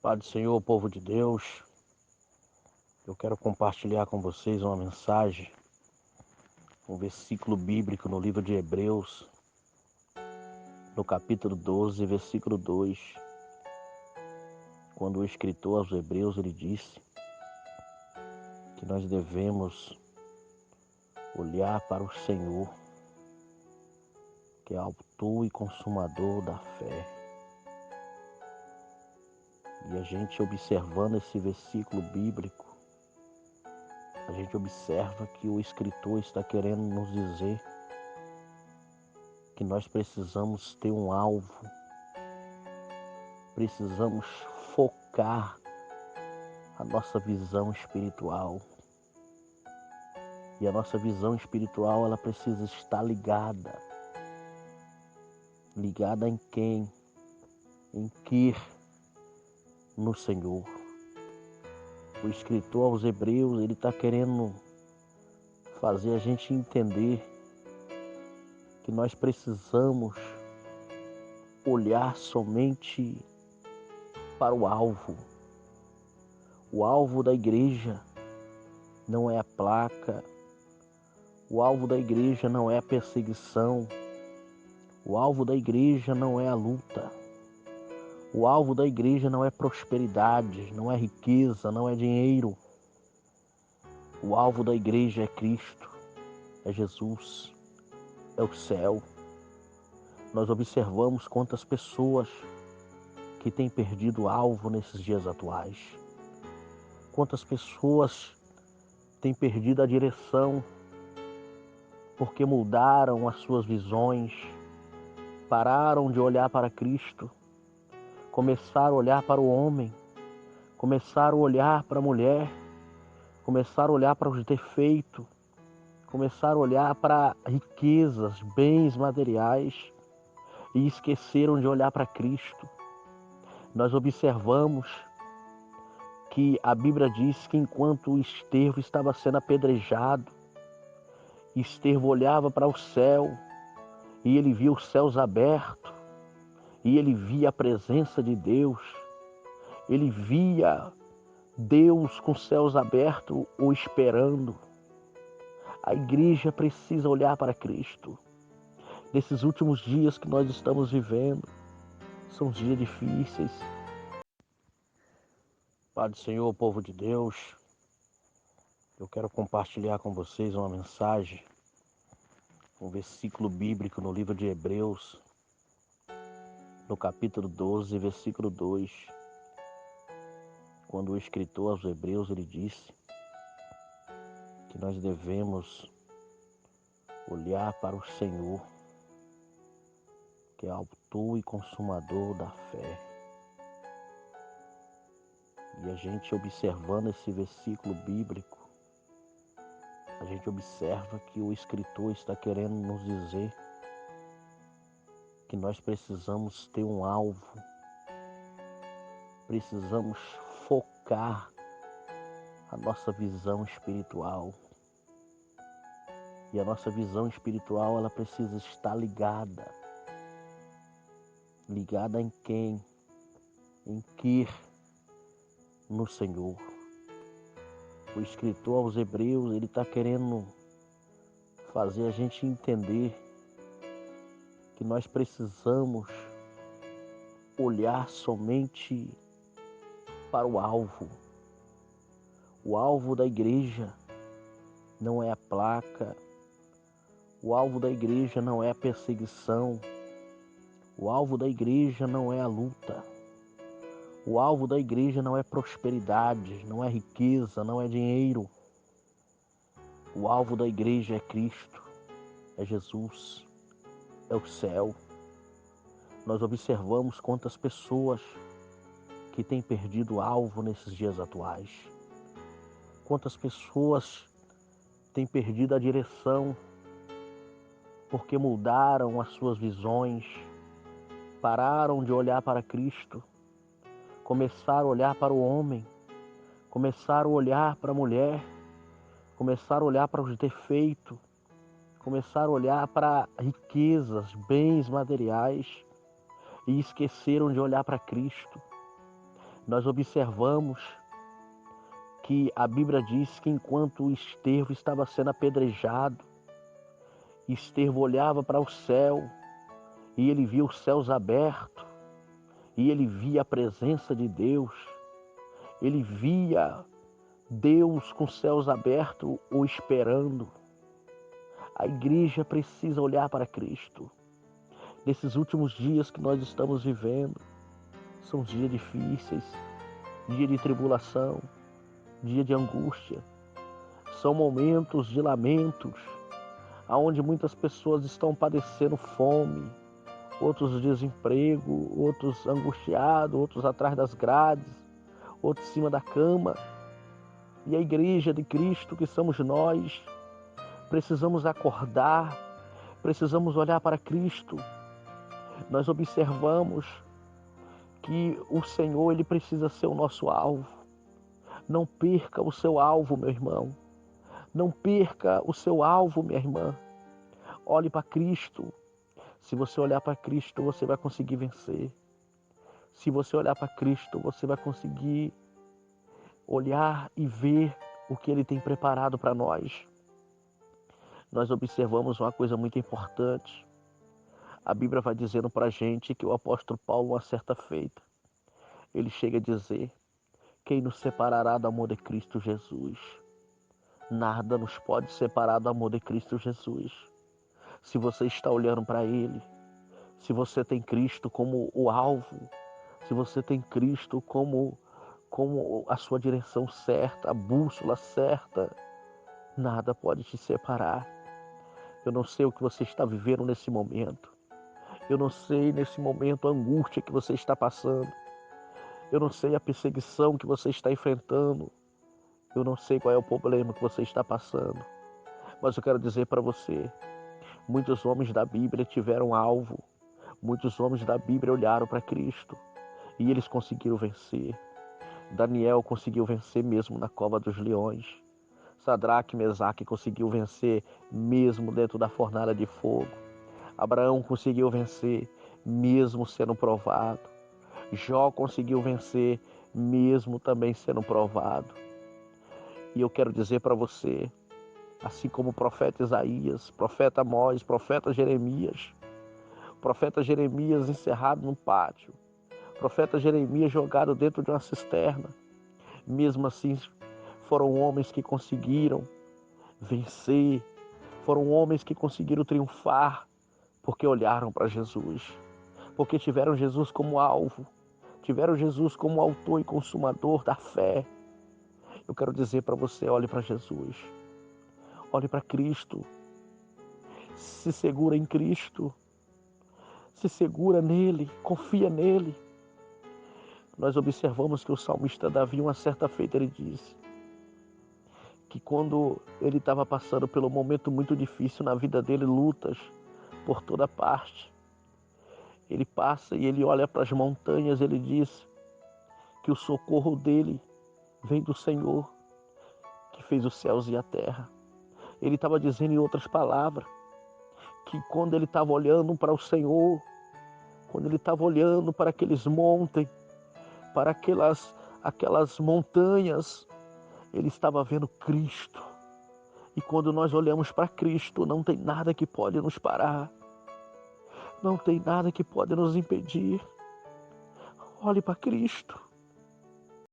Pai do Senhor, povo de Deus, eu quero compartilhar com vocês uma mensagem, um versículo bíblico no livro de Hebreus, no capítulo 12, versículo 2, quando o escritor aos Hebreus ele disse que nós devemos olhar para o Senhor, que é autor e consumador da fé. E a gente observando esse versículo bíblico, a gente observa que o escritor está querendo nos dizer que nós precisamos ter um alvo, precisamos focar a nossa visão espiritual. E a nossa visão espiritual, ela precisa estar ligada. Ligada em quem? Em que? No Senhor. O escritor aos Hebreus, ele está querendo fazer a gente entender que nós precisamos olhar somente para o alvo. O alvo da igreja não é a placa, o alvo da igreja não é a perseguição, o alvo da igreja não é a luta, o alvo da igreja não é prosperidade, não é riqueza, não é dinheiro. O alvo da igreja é Cristo, é Jesus, é o céu. Nós observamos quantas pessoas que têm perdido o alvo nesses dias atuais. Quantas pessoas têm perdido a direção porque mudaram as suas visões, pararam de olhar para Cristo, começaram a olhar para o homem, começaram a olhar para a mulher, começaram a olhar para os defeitos, começaram a olhar para riquezas, bens materiais e esqueceram de olhar para Cristo. Nós observamos que a Bíblia diz que enquanto Estevão estava sendo apedrejado, Estevão olhava para o céu e ele via os céus abertos e ele via a presença de Deus. Ele via Deus com os céus abertos o esperando. A igreja precisa olhar para Cristo. Nesses últimos dias que nós estamos vivendo, são dias difíceis. Pai do Senhor, povo de Deus, eu quero compartilhar com vocês uma mensagem, um versículo bíblico no livro de Hebreus, no capítulo 12, versículo 2, quando o escritor aos Hebreus ele disse que nós devemos olhar para o Senhor, que é autor e consumador da fé. E a gente observando esse versículo bíblico, a gente observa que o escritor está querendo nos dizer que nós precisamos ter um alvo, precisamos focar a nossa visão espiritual. E a nossa visão espiritual, ela precisa estar ligada. Ligada em quem? Em que? No Senhor. O escritor aos Hebreus, ele está querendo fazer a gente entender que nós precisamos olhar somente para o alvo. O alvo da igreja não é a placa, o alvo da igreja não é a perseguição, o alvo da igreja não é a luta, o alvo da igreja não é prosperidade, não é riqueza, não é dinheiro. O alvo da igreja é Cristo, é Jesus, é o céu. Nós observamos quantas pessoas que têm perdido o alvo nesses dias atuais. Quantas pessoas têm perdido a direção porque mudaram as suas visões, pararam de olhar para Cristo, começaram a olhar para o homem, começaram a olhar para a mulher, começaram a olhar para os defeitos, começaram a olhar para riquezas, bens materiais e esqueceram de olhar para Cristo. Nós observamos que a Bíblia diz que enquanto Estevão estava sendo apedrejado, Estevão olhava para o céu e ele via os céus abertos, e ele via a presença de Deus, ele via Deus com os céus abertos o esperando. A igreja precisa olhar para Cristo. Nesses últimos dias que nós estamos vivendo, são dias difíceis, dia de tribulação, dia de angústia. São momentos de lamentos, onde muitas pessoas estão padecendo fome, outros desemprego, outros angustiados, outros atrás das grades, outros em cima da cama. E a igreja de Cristo, que somos nós, precisamos acordar, precisamos olhar para Cristo. Nós observamos que o Senhor, Ele precisa ser o nosso alvo. Não perca o seu alvo, meu irmão. Não perca o seu alvo, minha irmã. Olhe para Cristo. Se você olhar para Cristo, você vai conseguir vencer. Se você olhar para Cristo, você vai conseguir olhar e ver o que Ele tem preparado para nós. Nós observamos uma coisa muito importante. A Bíblia vai dizendo para a gente que o apóstolo Paulo, uma certa feita, ele chega a dizer: quem nos separará do amor de Cristo Jesus? Nada nos pode separar do amor de Cristo Jesus. Se você está olhando para Ele, se você tem Cristo como o alvo, se você tem Cristo como a sua direção certa, a bússola certa, nada pode te separar. Eu não sei o que você está vivendo nesse momento. Eu não sei nesse momento a angústia que você está passando. Eu não sei a perseguição que você está enfrentando. Eu não sei qual é o problema que você está passando. Mas eu quero dizer para você, muitos homens da Bíblia tiveram alvo. Muitos homens da Bíblia olharam para Cristo e eles conseguiram vencer. Daniel conseguiu vencer mesmo na cova dos leões. Sadraque e Mesaque conseguiu vencer mesmo dentro da fornalha de fogo. Abraão conseguiu vencer mesmo sendo provado. Jó conseguiu vencer mesmo também sendo provado. E eu quero dizer para você, assim como o profeta Isaías, profeta Amós, profeta Jeremias encerrado num pátio, profeta Jeremias jogado dentro de uma cisterna, mesmo assim foram homens que conseguiram vencer, foram homens que conseguiram triunfar, porque olharam para Jesus, porque tiveram Jesus como alvo, tiveram Jesus como autor e consumador da fé. Eu quero dizer para você, olhe para Jesus, olhe para Cristo, se segura em Cristo, se segura nele, confia nele. Nós observamos que o salmista Davi, uma certa feita, ele disse que quando ele estava passando pelo momento muito difícil na vida dele, lutas por toda parte, ele passa e ele olha para as montanhas, ele diz que o socorro dele vem do Senhor, que fez os céus e a terra. Ele estava dizendo em outras palavras, que quando ele estava olhando para o Senhor, quando ele estava olhando para aqueles montes, para aquelas montanhas, ele estava vendo Cristo. E quando nós olhamos para Cristo, não tem nada que pode nos parar. Não tem nada que pode nos impedir. Olhe para Cristo.